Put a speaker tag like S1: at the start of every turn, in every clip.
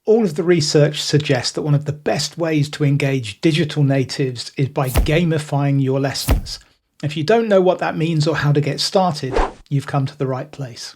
S1: All of the research suggests that one of the best ways to engage digital natives is by gamifying your lessons. If you don't know what that means or how to get started, you've come to the right place.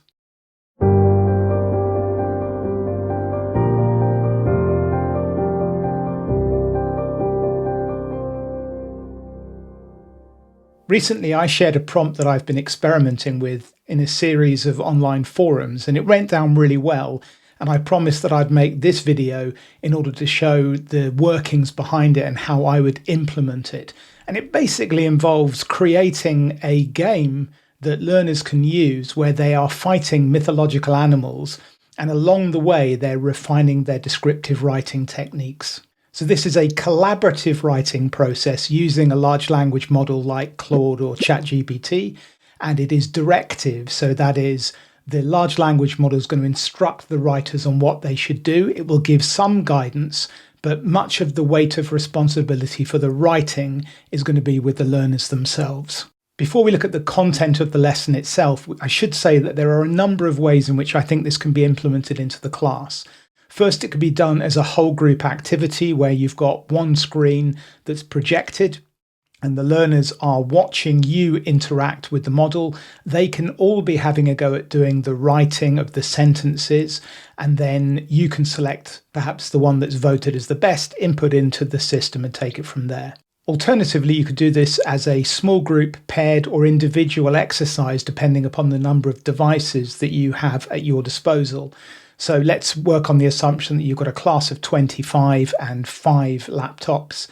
S1: Recently, I shared a prompt that I've been experimenting with in a series of online forums, and it went down really well. And I promised that I'd make this video in order to show the workings behind it and how I would implement it. And it basically involves creating a game that learners can use where they are fighting mythological animals, and along the way, they're refining their descriptive writing techniques. So this is a collaborative writing process using a large language model like Claude or Chat GPT, and it is directive. So that is, the large language model is going to instruct the writers on what they should do. It will give some guidance, but much of the weight of responsibility for the writing is going to be with the learners themselves. Before we look at the content of the lesson itself, I should say that there are a number of ways in which I think this can be implemented into the class. First, it could be done as a whole group activity where you've got one screen that's projected and the learners are watching you interact with the model. They can all be having a go at doing the writing of the sentences, and then you can select perhaps the one that's voted as the best, input into the system and take it from there. Alternatively, you could do this as a small group, paired or individual exercise depending upon the number of devices that you have at your disposal. So let's work on the assumption that you've got a class of 25 and 5 laptops.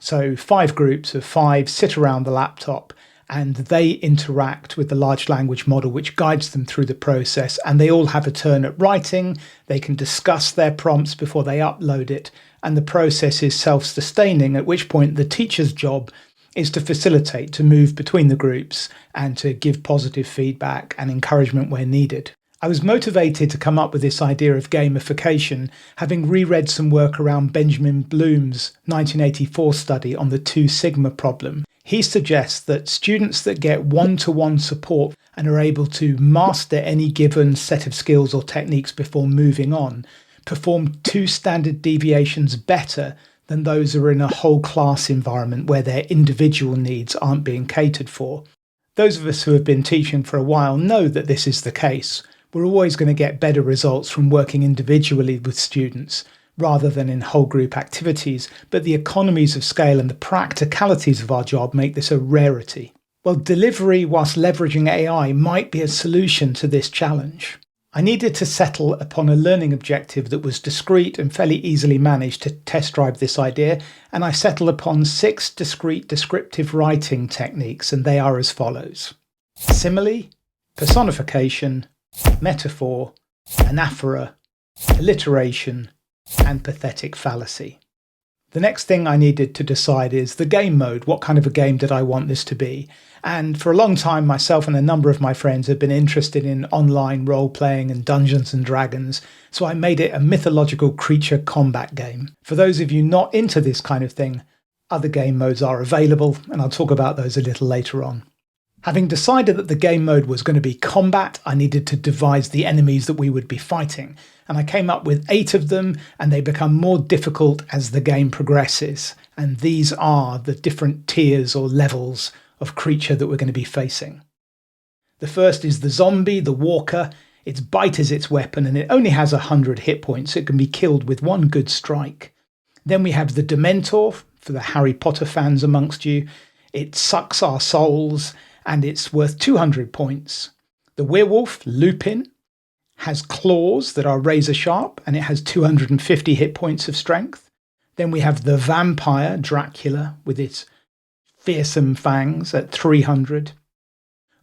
S1: So 5 groups of 5 sit around the laptop and they interact with the large language model, which guides them through the process. And they all have a turn at writing. They can discuss their prompts before they upload it. And the process is self-sustaining, at which point the teacher's job is to facilitate, to move between the groups and to give positive feedback and encouragement where needed. I was motivated to come up with this idea of gamification, having reread some work around Benjamin Bloom's 1984 study on the 2 sigma problem. He suggests that students that get one-to-one support and are able to master any given set of skills or techniques before moving on perform 2 standard deviations better than those who are in a whole class environment where their individual needs aren't being catered for. Those of us who have been teaching for a while know that this is the case. We're always going to get better results from working individually with students rather than in whole group activities, but the economies of scale and the practicalities of our job make this a rarity. Well, delivery whilst leveraging AI might be a solution to this challenge. I needed to settle upon a learning objective that was discrete and fairly easily managed to test drive this idea, and I settled upon 6 discrete descriptive writing techniques, and they are as follows: simile, personification, metaphor, anaphora, alliteration, and pathetic fallacy. The next thing I needed to decide is the game mode. What kind of a game did I want this to be? And for a long time, myself and a number of my friends have been interested in online role-playing and Dungeons and Dragons, so I made it a mythological creature combat game. For those of you not into this kind of thing, other game modes are available, and I'll talk about those a little later on. Having decided that the game mode was going to be combat, I needed to devise the enemies that we would be fighting. And I came up with 8 of them, and they become more difficult as the game progresses. And these are the different tiers or levels of creature that we're going to be facing. The first is the zombie, the walker. Its bite is its weapon, and it only has 100 hit points. It can be killed with one good strike. Then we have the Dementor, for the Harry Potter fans amongst you. It sucks our souls, and it's worth 200 points. The werewolf, Lupin, has claws that are razor sharp, and it has 250 hit points of strength. Then we have the vampire, Dracula, with its fearsome fangs at 300.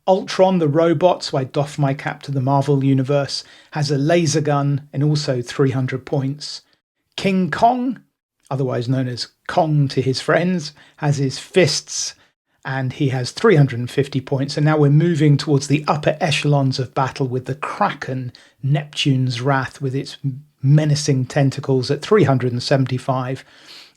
S1: Ultron, the robot, so I doff my cap to the Marvel universe, has a laser gun and also 300 points. King Kong, otherwise known as Kong to his friends, has his fists, and he has 350 points. And now we're moving towards the upper echelons of battle with the Kraken, Neptune's Wrath, with its menacing tentacles at 375.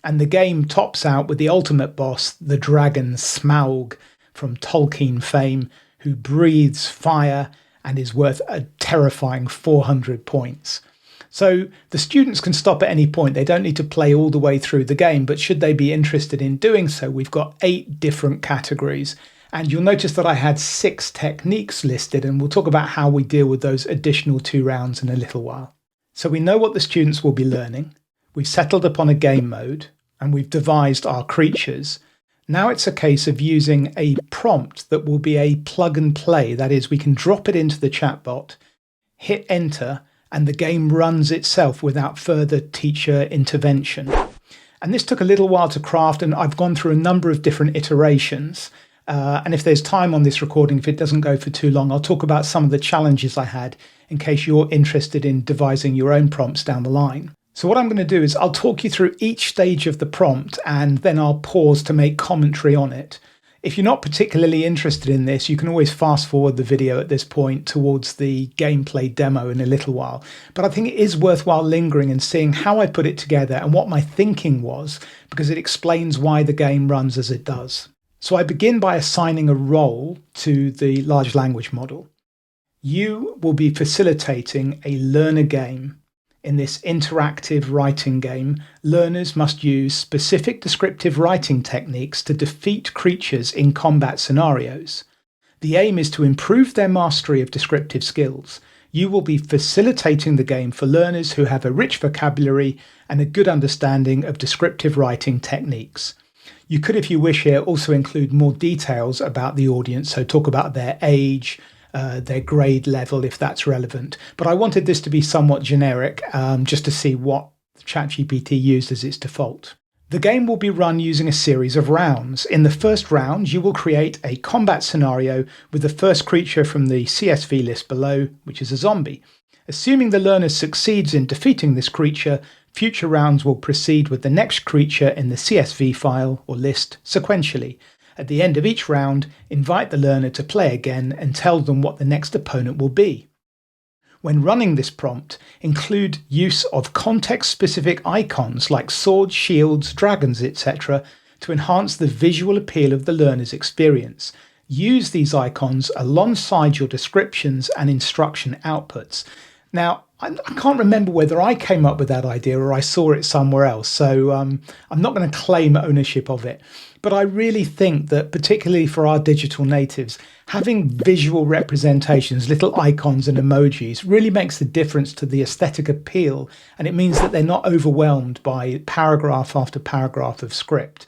S1: And the game tops out with the ultimate boss, the dragon Smaug from Tolkien fame, who breathes fire and is worth a terrifying 400 points. So the students can stop at any point. They don't need to play all the way through the game, but should they be interested in doing so, we've got 8 different categories. And you'll notice that I had 6 techniques listed, and we'll talk about how we deal with those additional 2 rounds in a little while. So we know what the students will be learning. We've settled upon a game mode, and we've devised our creatures. Now it's a case of using a prompt that will be a plug and play. That is, we can drop it into the chatbot, hit enter, and the game runs itself without further teacher intervention. And this took a little while to craft, and I've gone through a number of different iterations. And if there's time on this recording, if it doesn't go for too long, I'll talk about some of the challenges I had in case you're interested in devising your own prompts down the line. So what I'm going to do is I'll talk you through each stage of the prompt, and then I'll pause to make commentary on it. If you're not particularly interested in this, you can always fast forward the video at this point towards the gameplay demo in a little while. But I think it is worthwhile lingering and seeing how I put it together and what my thinking was, because it explains why the game runs as it does. So I begin by assigning a role to the large language model. You will be facilitating a learner game. In this interactive writing game, learners must use specific descriptive writing techniques to defeat creatures in combat scenarios. The aim is to improve their mastery of descriptive skills. You will be facilitating the game for learners who have a rich vocabulary and a good understanding of descriptive writing techniques. You could, if you wish here, also include more details about the audience, so talk about their age, their grade level, if that's relevant. But I wanted this to be somewhat generic, just to see what Chat GPT used as its default. The game will be run using a series of rounds. In the first round, you will create a combat scenario with the first creature from the CSV list below, which is a zombie. Assuming the learner succeeds in defeating this creature, future rounds will proceed with the next creature in the CSV file or list sequentially. At the end of each round, invite the learner to play again and tell them what the next opponent will be. When running this prompt, include use of context-specific icons like swords, shields, dragons, etc. to enhance the visual appeal of the learner's experience. Use these icons alongside your descriptions and instruction outputs. Now, I can't remember whether I came up with that idea or I saw it somewhere else, so I'm not going to claim ownership of it. But I really think that, particularly for our digital natives, having visual representations, little icons and emojis, really makes a difference to the aesthetic appeal, and it means that they're not overwhelmed by paragraph after paragraph of script.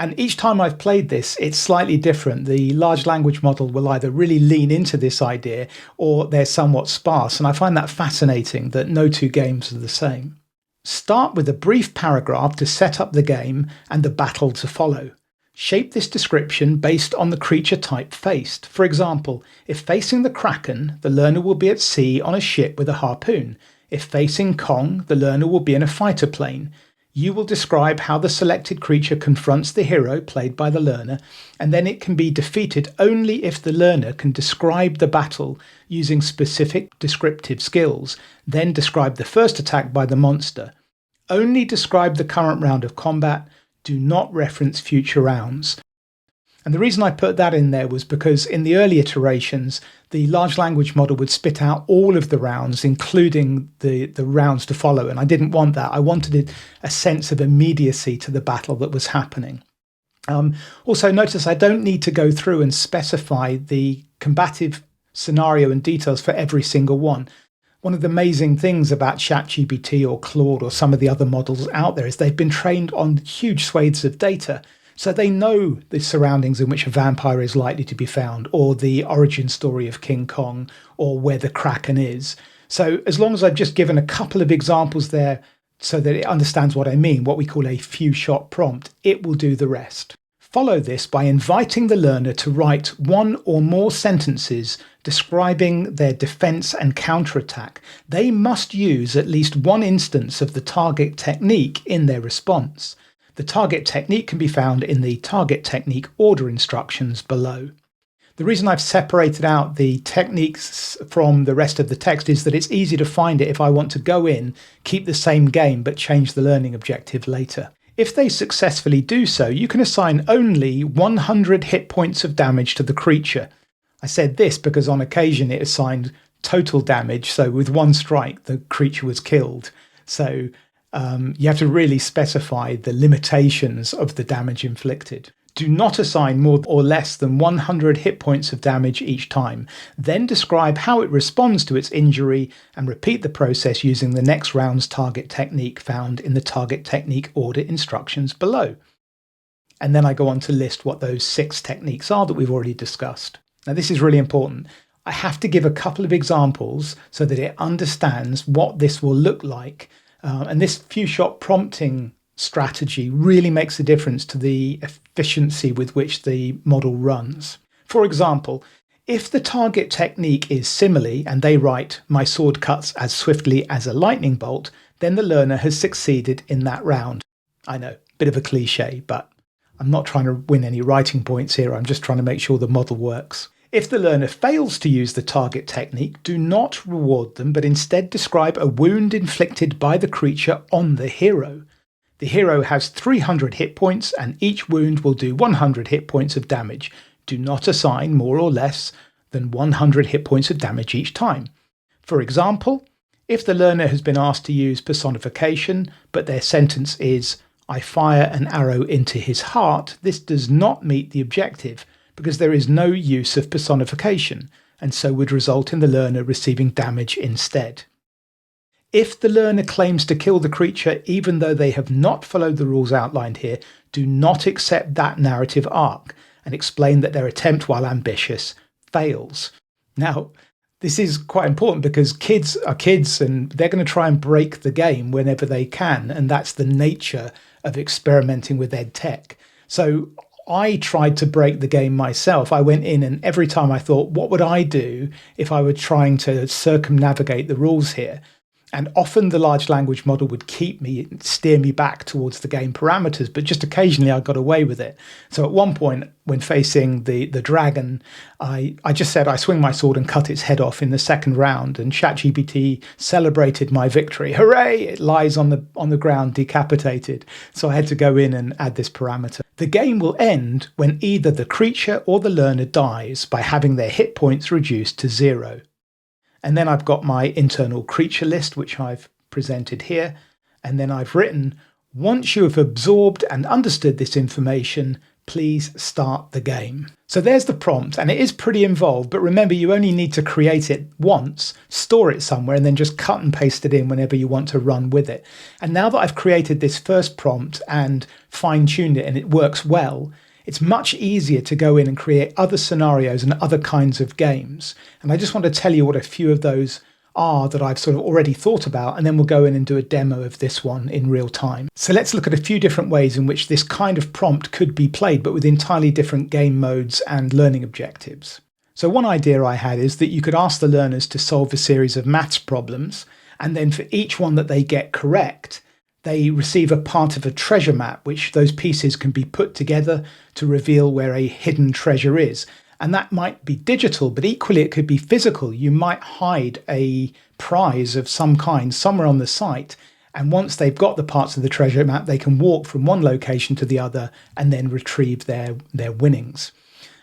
S1: And each time I've played this, it's slightly different. The large language model will either really lean into this idea or they're somewhat sparse. And I find that fascinating that no 2 games are the same. Start with a brief paragraph to set up the game and the battle to follow. Shape this description based on the creature type faced. For example, if facing the Kraken, the learner will be at sea on a ship with a harpoon. If facing Kong, the learner will be in a fighter plane. You will describe how the selected creature confronts the hero, played by the learner, and then it can be defeated only if the learner can describe the battle using specific descriptive skills, then describe the first attack by the monster. Only describe the current round of combat, do not reference future rounds. And the reason I put that in there was because in the early iterations, the large language model would spit out all of the rounds, including the rounds to follow. And I didn't want that. I wanted a sense of immediacy to the battle that was happening. Also, notice I don't need to go through and specify the combative scenario and details for every single one. One of the amazing things about Chat GPT or Claude or some of the other models out there is they've been trained on huge swathes of data. So they know the surroundings in which a vampire is likely to be found, or the origin story of King Kong, or where the Kraken is. So as long as I've just given a couple of examples there so that it understands what I mean, what we call a few-shot prompt, it will do the rest. Follow this by inviting the learner to write 1 or more sentences describing their defense and counterattack. They must use at least 1 instance of the target technique in their response. The target technique can be found in the target technique order instructions below. The reason I've separated out the techniques from the rest of the text is that it's easy to find it if I want to go in, keep the same game, but change the learning objective later. If they successfully do so, you can assign only 100 hit points of damage to the creature. I said this because on occasion it assigned total damage, so with 1 strike the creature was killed. So you have to really specify the limitations of the damage inflicted. Do not assign more or less than 100 hit points of damage each time. Then describe how it responds to its injury and repeat the process using the next round's target technique found in the target technique order instructions below. And then I go on to list what those 6 techniques are that we've already discussed. Now, this is really important. I have to give a couple of examples so that it understands what this will look like. And this few-shot prompting strategy really makes a difference to the efficiency with which the model runs. For example, if the target technique is simile and they write, "My sword cuts as swiftly as a lightning bolt," then the learner has succeeded in that round. I know, bit of a cliche, but I'm not trying to win any writing points here. I'm just trying to make sure the model works. If the learner fails to use the target technique, do not reward them, but instead describe a wound inflicted by the creature on the hero. The hero has 300 hit points and each wound will do 100 hit points of damage. Do not assign more or less than 100 hit points of damage each time. For example, if the learner has been asked to use personification, but their sentence is, "I fire an arrow into his heart," this does not meet the objective because there is no use of personification, and so would result in the learner receiving damage instead. If the learner claims to kill the creature even though they have not followed the rules outlined here, do not accept that narrative arc and explain that their attempt, while ambitious, fails. Now, this is quite important because kids are kids and they're going to try and break the game whenever they can, and that's the nature of experimenting with edtech. So I tried to break the game myself. I went in and every time I thought, what would I do if I were trying to circumnavigate the rules here? And often the large language model would steer me back towards the game parameters, but just occasionally I got away with it. So at one point, when facing the dragon, I just said I swing my sword and cut its head off in the second round, and Chat GPT celebrated my victory. Hooray! It lies on the ground decapitated. So I had to go in and add this parameter. The game will end when either the creature or the learner dies by having their hit points reduced to 0. And then I've got my internal creature list, which I've presented here. And then I've written, once you have absorbed and understood this information, please start the game. So there's the prompt, and it is pretty involved, but remember, you only need to create it once, store it somewhere, and then just cut and paste it in whenever you want to run with it. And now that I've created this first prompt and fine-tuned it and it works well, it's much easier to go in and create other scenarios and other kinds of games. And I just want to tell you what a few of those are that I've sort of already thought about, and then we'll go in and do a demo of this one in real time. So let's look at a few different ways in which this kind of prompt could be played, but with entirely different game modes and learning objectives. So one idea I had is that you could ask the learners to solve a series of maths problems, and then for each one that they get correct, they receive a part of a treasure map, which those pieces can be put together to reveal where a hidden treasure is. And that might be digital, but equally it could be physical. You might hide a prize of some kind somewhere on the site, and once they've got the parts of the treasure map, they can walk from one location to the other and then retrieve their winnings.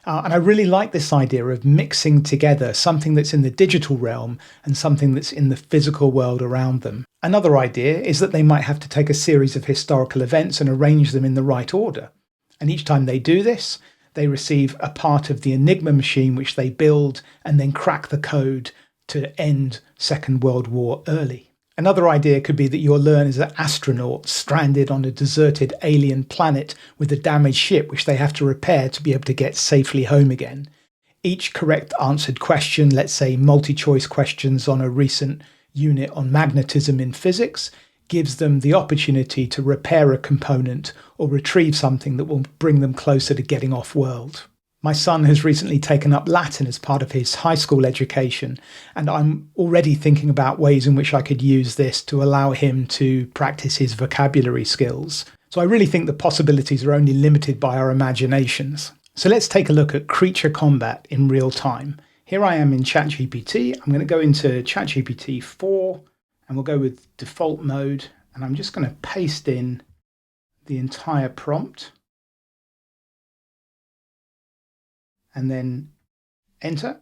S1: And I really like this idea of mixing together something that's in the digital realm and something that's in the physical world around them. Another idea is that they might have to take a series of historical events and arrange them in the right order. And each time they do this, they receive a part of the Enigma machine which they build and then crack the code to end Second World War early. Another idea could be that your learners are astronauts stranded on a deserted alien planet with a damaged ship which they have to repair to be able to get safely home again. Each correct answered question, let's say multi-choice questions on a recent unit on magnetism in physics, gives them the opportunity to repair a component or retrieve something that will bring them closer to getting off-world. My son has recently taken up Latin as part of his high school education, and I'm already thinking about ways in which I could use this to allow him to practice his vocabulary skills. So I really think the possibilities are only limited by our imaginations. So let's take a look at creature combat in real time. Here I am in ChatGPT. I'm going to go into ChatGPT 4 and we'll go with default mode, and I'm just going to paste in the entire prompt and then enter.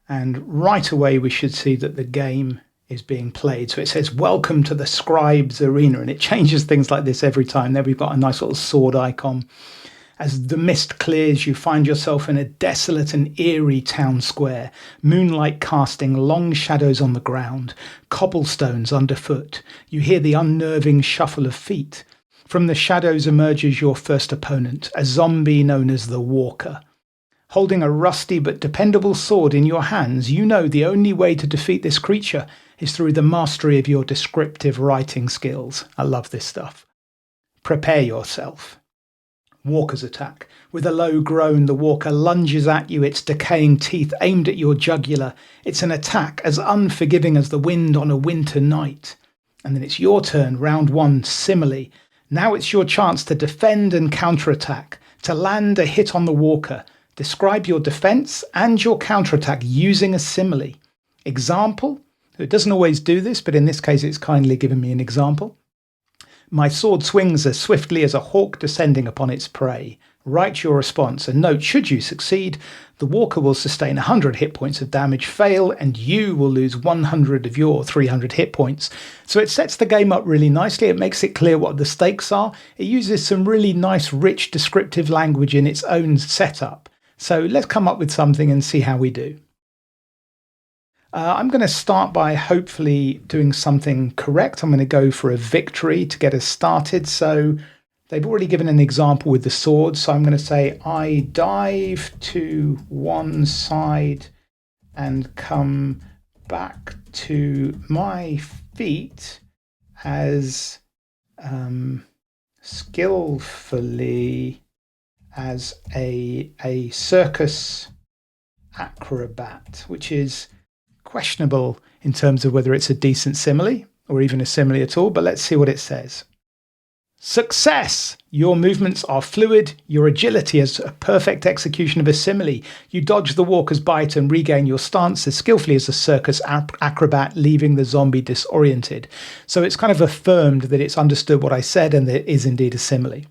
S1: And right away we should see that the game is being played. So it says, welcome to the scribes arena, and it changes things like this every time. There we've got a nice little sword icon. As the mist clears, you find yourself in a desolate and eerie town square, moonlight casting long shadows on the ground, cobblestones underfoot. You hear the unnerving shuffle of feet. From the shadows emerges your first opponent, a zombie known as the Walker. Holding a rusty but dependable sword in your hands, you know the only way to defeat this creature is through the mastery of your descriptive writing skills. I love this stuff. Prepare yourself. Walker's attack. With a low groan, the Walker lunges at you, its decaying teeth aimed at your jugular. It's an attack as unforgiving as the wind on a winter night. And then it's your turn, round one, simile. Now it's your chance to defend and counterattack, to land a hit on the Walker. Describe your defense and your counterattack using a simile. Example? It doesn't always do this, but in this case it's kindly given me an example. My sword swings as swiftly as a hawk descending upon its prey. Write your response and note, should you succeed, the Walker will sustain 100 hit points of damage, fail, and you will lose 100 of your 300 hit points. So it sets the game up really nicely. It makes it clear what the stakes are. It uses some really nice, rich, descriptive language in its own setup. So let's come up with something and see how we do. I'm going to start by hopefully doing something correct. I'm going to go for a victory to get us started. So they've already given an example with the sword. So I'm going to say, I dive to one side and come back to my feet as skillfully as a circus acrobat, which is questionable in terms of whether it's a decent simile or even a simile at all, but let's see what it says. Success! Your movements are fluid, your agility is a perfect execution of a simile. You dodge the Walker's bite and regain your stance as skillfully as a circus acrobat, leaving the zombie disoriented. So it's kind of affirmed that it's understood what I said and that it is indeed a simile.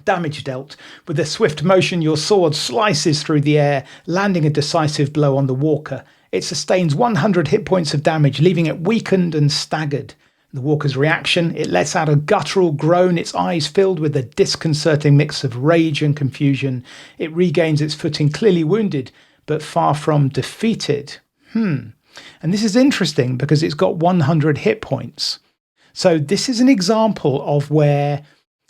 S1: Damage dealt. With a swift motion, your sword slices through the air, landing a decisive blow on the Walker. It sustains 100 hit points of damage, leaving it weakened and staggered. The Walker's reaction, it lets out a guttural groan, its eyes filled with a disconcerting mix of rage and confusion. It regains its footing, clearly wounded, but far from defeated. And this is interesting because it's got 100 hit points. So this is an example of where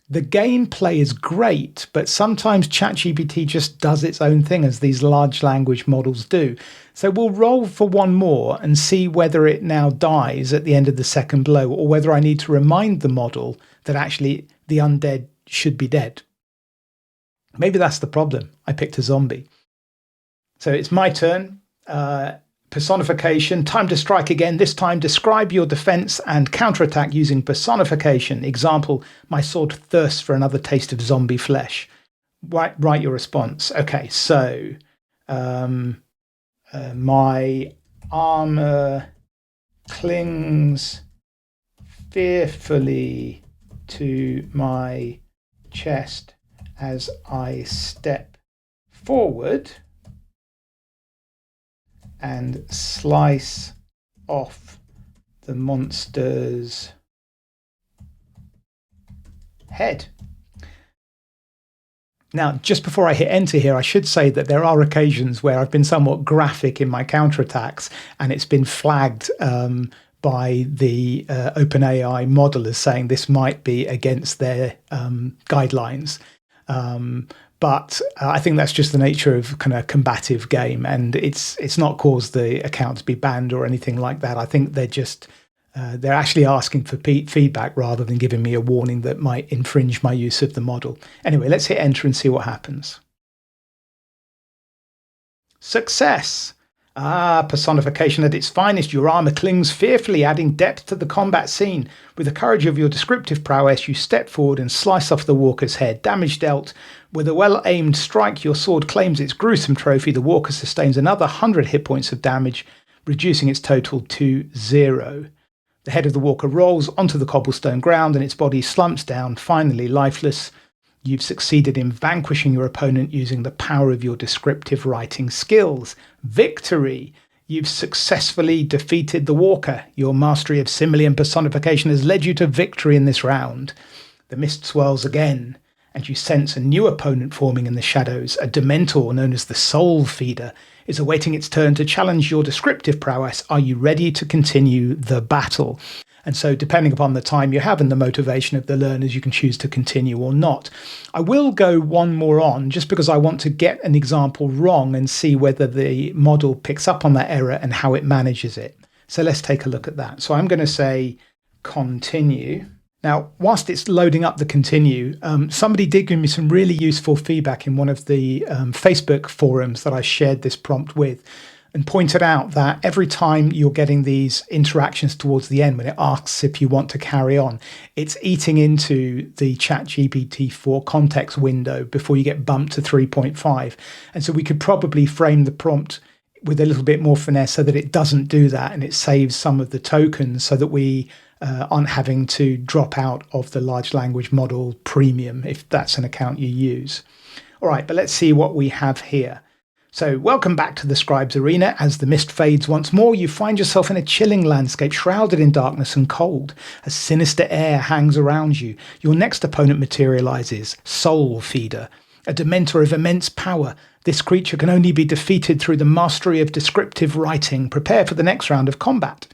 S1: the gameplay is great, but sometimes Chat GPT just does its own thing, as these large language models do. So we'll roll for one more and see whether it now dies at the end of the second blow, or whether I need to remind the model that actually the undead should be dead. Maybe that's the problem. I picked a zombie. So it's my turn. Personification, time to strike again. This time, describe your defense and counterattack using personification. Example, my sword thirsts for another taste of zombie flesh. Write your response. Okay, so my armor clings fearfully to my chest as I step forward and slice off the monster's head. Now, just before I hit enter here, I should say that there are occasions where I've been somewhat graphic in my counterattacks, and it's been flagged by the OpenAI model as saying this might be against their guidelines. But I think that's just the nature of kind of combative game, and it's not caused the account to be banned or anything like that. I think they're just they're actually asking for feedback rather than giving me a warning that might infringe my use of the model. Anyway, let's hit enter and see what happens. Success! Personification at its finest, your armor clings fearfully, adding depth to the combat scene. With the courage of your descriptive prowess, you step forward and slice off the Walker's head. Damage dealt. With a well-aimed strike, your sword claims its gruesome trophy. The Walker sustains another 100 hit points of damage, reducing its total to 0. The head of the Walker rolls onto the cobblestone ground and its body slumps down, finally lifeless. You've succeeded in vanquishing your opponent using the power of your descriptive writing skills. Victory! You've successfully defeated the walker. Your mastery of simile and personification has led you to victory in this round. The mist swirls again, and you sense a new opponent forming in the shadows. A Dementor known as the Soul Feeder is awaiting its turn to challenge your descriptive prowess. Are you ready to continue the battle? And so depending upon the time you have and the motivation of the learners, you can choose to continue or not. I will go one more on just because I want to get an example wrong and see whether the model picks up on that error and how it manages it. So let's take a look at that. So I'm going to say continue. Now, whilst it's loading up the continue, somebody did give me some really useful feedback in one of the Facebook forums that I shared this prompt with, and pointed out that every time you're getting these interactions towards the end, when it asks if you want to carry on, it's eating into the Chat GPT-4 context window before you get bumped to 3.5. And so we could probably frame the prompt with a little bit more finesse so that it doesn't do that, and it saves some of the tokens so that we aren't having to drop out of the large language model premium if that's an account you use. All right, but let's see what we have here. So welcome back to the Scribe's Arena. As the mist fades once more, you find yourself in a chilling landscape shrouded in darkness and cold. A sinister air hangs around you. Your next opponent materializes, Soul Feeder, a Dementor of immense power. This creature can only be defeated through the mastery of descriptive writing. Prepare for the next round of combat.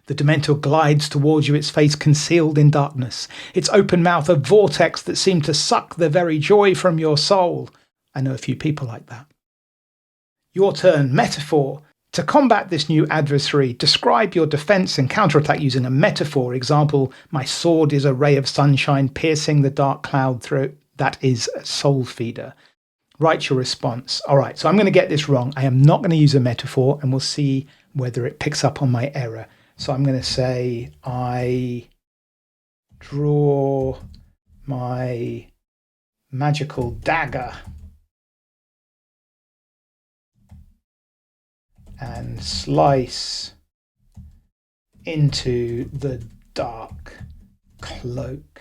S1: The Dementor glides towards you, its face concealed in darkness, its open mouth a vortex that seemed to suck the very joy from your soul. I know a few people like that. Your turn, metaphor. To combat this new adversary, describe your defense and counterattack using a metaphor. Example, my sword is a ray of sunshine piercing the dark cloud throat. That is a Soul Feeder. Write your response. All right, so I'm going to get this wrong. I am not going to use a metaphor, and we'll see whether it picks up on my error. So I'm going to say, I draw my magical dagger and slice into the dark cloak.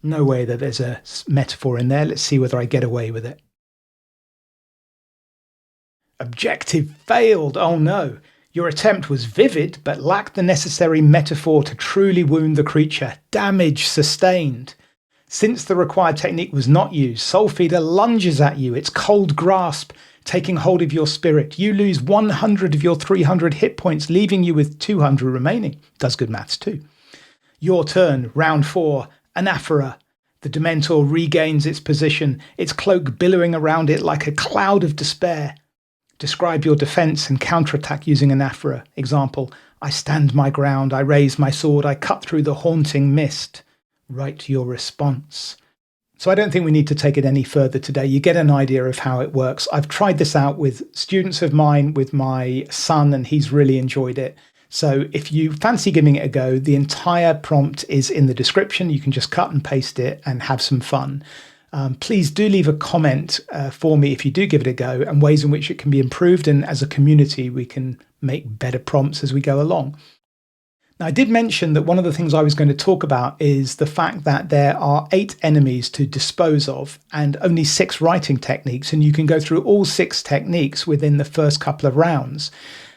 S1: No way that there's a metaphor in there. Let's see whether I get away with it. Objective failed. Oh no. Your attempt was vivid, but lacked the necessary metaphor to truly wound the creature. Damage sustained. Since the required technique was not used, Soul Feeder lunges at you, its cold grasp taking hold of your spirit. You lose 100 of your 300 hit points, leaving you with 200 remaining. Does good maths too. Your turn, round 4, Anaphora. The Dementor regains its position, its cloak billowing around it like a cloud of despair. Describe your defense and counterattack using Anaphora. Example, I stand my ground, I raise my sword, I cut through the haunting mist. Write your response. So I don't think we need to take it any further today. You get an idea of how it works. I've tried this out with students of mine, with my son, and he's really enjoyed it. So if you fancy giving it a go, the entire prompt is in the description. You can just cut and paste it and have some fun. Please do leave a comment for me if you do give it a go, and ways in which it can be improved. And as a community, we can make better prompts as we go along. Now, I did mention that one of the things I was going to talk about is the fact that there are 8 enemies to dispose of and only 6 writing techniques, and you can go through all 6 techniques within the first couple of rounds.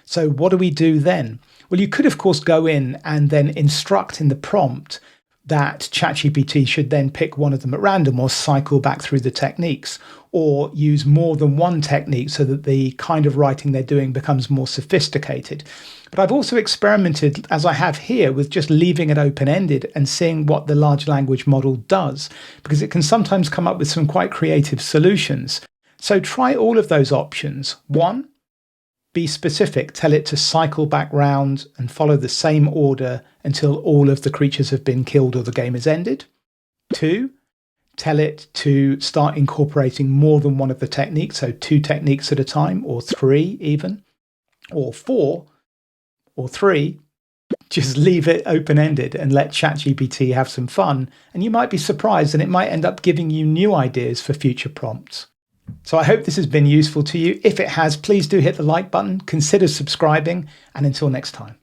S1: So what do we do then? Well, you could, of course, go in and then instruct in the prompt that ChatGPT should then pick one of them at random or cycle back through the techniques, or use more than one technique so that the kind of writing they're doing becomes more sophisticated. But I've also experimented, as I have here, with just leaving it open-ended and seeing what the large language model does, because it can sometimes come up with some quite creative solutions. So try all of those options. 1, be specific. Tell it to cycle back round and follow the same order until all of the creatures have been killed or the game is ended. 2, tell it to start incorporating more than one of the techniques, so 2 techniques at a time, or 3 even. Or 4, or 3, just leave it open-ended and let ChatGPT have some fun, and you might be surprised, and it might end up giving you new ideas for future prompts. So I hope this has been useful to you. If it has, please do hit the like button, consider subscribing, and until next time.